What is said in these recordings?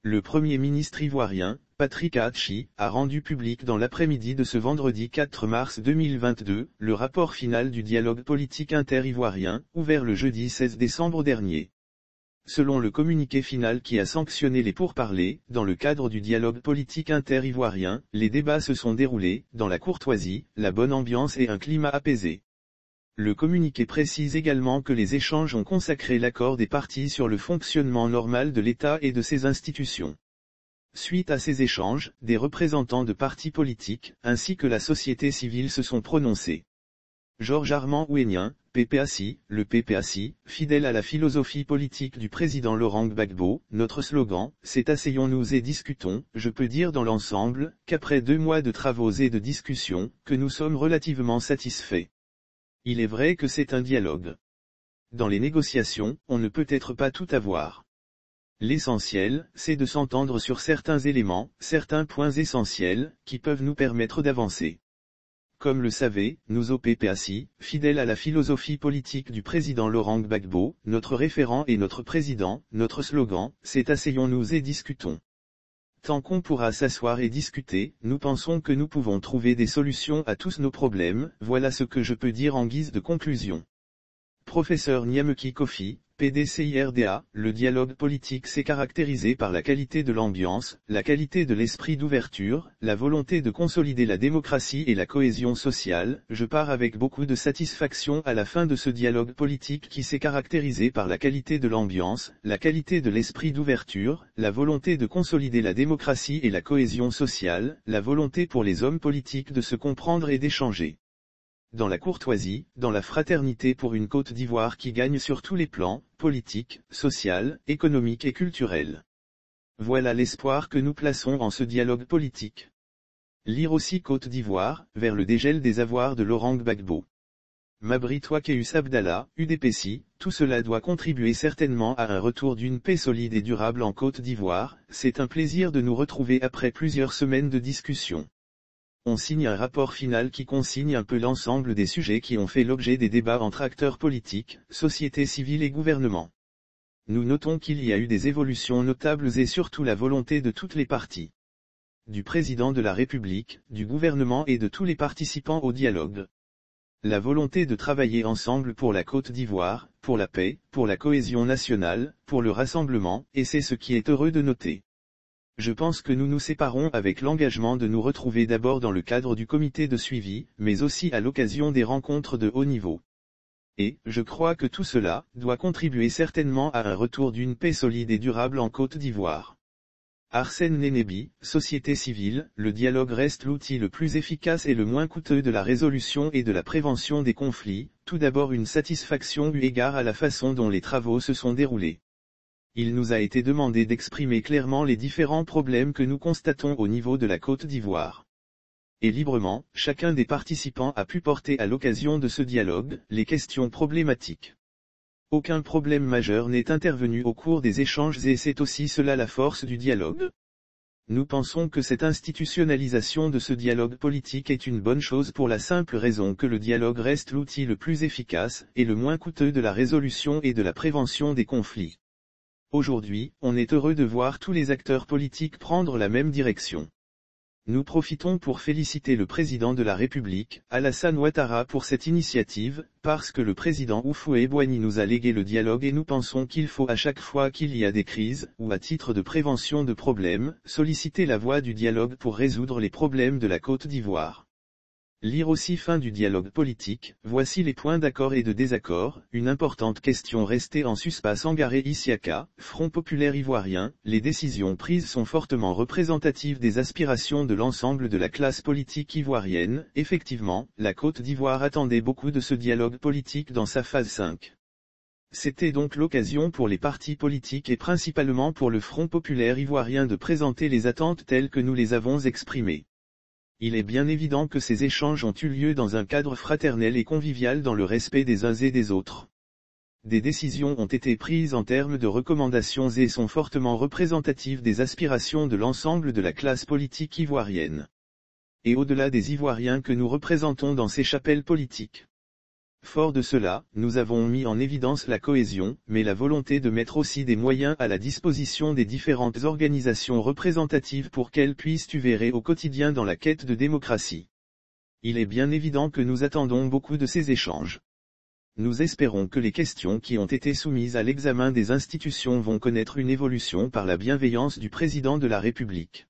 Le Premier ministre ivoirien, Patrick Aatchi, a rendu public dans l'après-midi de ce vendredi 4 mars 2022, le rapport final du dialogue politique inter-ivoirien, ouvert le jeudi 16 décembre dernier. Selon le communiqué final qui a sanctionné les pourparlers, dans le cadre du dialogue politique inter-ivoirien, les débats se sont déroulés, dans la courtoisie, la bonne ambiance et un climat apaisé. Le communiqué précise également que les échanges ont consacré l'accord des parties sur le fonctionnement normal de l'État et de ses institutions. Suite à ces échanges, des représentants de partis politiques, ainsi que la société civile se sont prononcés. Georges Armand Ouénien, PPACI, le PPACI, fidèle à la philosophie politique du président Laurent Gbagbo, notre slogan, c'est asseyons-nous et discutons, je peux dire dans l'ensemble, qu'après 2 mois de travaux et de discussions, que nous sommes relativement satisfaits. Il est vrai que c'est un dialogue. Dans les négociations, on ne peut être pas tout avoir. L'essentiel, c'est de s'entendre sur certains éléments, certains points essentiels, qui peuvent nous permettre d'avancer. Comme le savez, nous au PPACI, fidèles à la philosophie politique du président Laurent Gbagbo, notre référent et notre président, notre slogan, c'est asseyons-nous et discutons. Tant qu'on pourra s'asseoir et discuter, nous pensons que nous pouvons trouver des solutions à tous nos problèmes, voilà ce que je peux dire en guise de conclusion. Professeur Nyameki Kofi, PDCIRDA, le dialogue politique s'est caractérisé par la qualité de l'ambiance, la qualité de l'esprit d'ouverture, la volonté de consolider la démocratie et la cohésion sociale. Je pars avec beaucoup de satisfaction à la fin de ce dialogue politique qui s'est caractérisé par la qualité de l'ambiance, la qualité de l'esprit d'ouverture, la volonté de consolider la démocratie et la cohésion sociale, la volonté pour les hommes politiques de se comprendre et d'échanger. Dans la courtoisie, dans la fraternité pour une Côte d'Ivoire qui gagne sur tous les plans, politique, social, économique et culturel. Voilà l'espoir que nous plaçons en ce dialogue politique. Lire aussi Côte d'Ivoire, vers le dégel des avoirs de Laurent Gbagbo. Mabri Touakeus Abdallah, UDPC, tout cela doit contribuer certainement à un retour d'une paix solide et durable en Côte d'Ivoire. C'est un plaisir de nous retrouver après plusieurs semaines de discussion. On signe un rapport final qui consigne un peu l'ensemble des sujets qui ont fait l'objet des débats entre acteurs politiques, société civile et gouvernement. Nous notons qu'il y a eu des évolutions notables et surtout la volonté de toutes les parties. Du président de la République, du gouvernement et de tous les participants au dialogue. La volonté de travailler ensemble pour la Côte d'Ivoire, pour la paix, pour la cohésion nationale, pour le rassemblement, et c'est ce qui est heureux de noter. Je pense que nous nous séparons avec l'engagement de nous retrouver d'abord dans le cadre du comité de suivi, mais aussi à l'occasion des rencontres de haut niveau. Et, je crois que tout cela, doit contribuer certainement à un retour d'une paix solide et durable en Côte d'Ivoire. Arsène Nénébi, société civile, le dialogue reste l'outil le plus efficace et le moins coûteux de la résolution et de la prévention des conflits, tout d'abord une satisfaction eu égard à la façon dont les travaux se sont déroulés. Il nous a été demandé d'exprimer clairement les différents problèmes que nous constatons au niveau de la Côte d'Ivoire. Et librement, chacun des participants a pu porter à l'occasion de ce dialogue, les questions problématiques. Aucun problème majeur n'est intervenu au cours des échanges et c'est aussi cela la force du dialogue. Nous pensons que cette institutionnalisation de ce dialogue politique est une bonne chose pour la simple raison que le dialogue reste l'outil le plus efficace et le moins coûteux de la résolution et de la prévention des conflits. Aujourd'hui, on est heureux de voir tous les acteurs politiques prendre la même direction. Nous profitons pour féliciter le président de la République, Alassane Ouattara pour cette initiative, parce que le président Houphouët-Boigny nous a légué le dialogue et nous pensons qu'il faut à chaque fois qu'il y a des crises, ou à titre de prévention de problèmes, solliciter la voie du dialogue pour résoudre les problèmes de la Côte d'Ivoire. Lire aussi fin du dialogue politique, voici les points d'accord et de désaccord, une importante question restée en suspens Sangaré Isiaka, Front populaire ivoirien, les décisions prises sont fortement représentatives des aspirations de l'ensemble de la classe politique ivoirienne. Effectivement, la Côte d'Ivoire attendait beaucoup de ce dialogue politique dans sa phase 5. C'était donc l'occasion pour les partis politiques et principalement pour le Front populaire ivoirien de présenter les attentes telles que nous les avons exprimées. Il est bien évident que ces échanges ont eu lieu dans un cadre fraternel et convivial dans le respect des uns et des autres. Des décisions ont été prises en termes de recommandations et sont fortement représentatives des aspirations de l'ensemble de la classe politique ivoirienne. Et au-delà des Ivoiriens que nous représentons dans ces chapelles politiques. Fort de cela, nous avons mis en évidence la cohésion, mais la volonté de mettre aussi des moyens à la disposition des différentes organisations représentatives pour qu'elles puissent œuvrer au quotidien dans la quête de démocratie. Il est bien évident que nous attendons beaucoup de ces échanges. Nous espérons que les questions qui ont été soumises à l'examen des institutions vont connaître une évolution par la bienveillance du président de la République.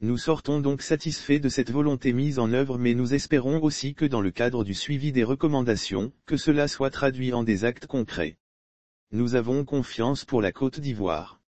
Nous sortons donc satisfaits de cette volonté mise en œuvre, mais nous espérons aussi que dans le cadre du suivi des recommandations, que cela soit traduit en des actes concrets. Nous avons confiance pour la Côte d'Ivoire.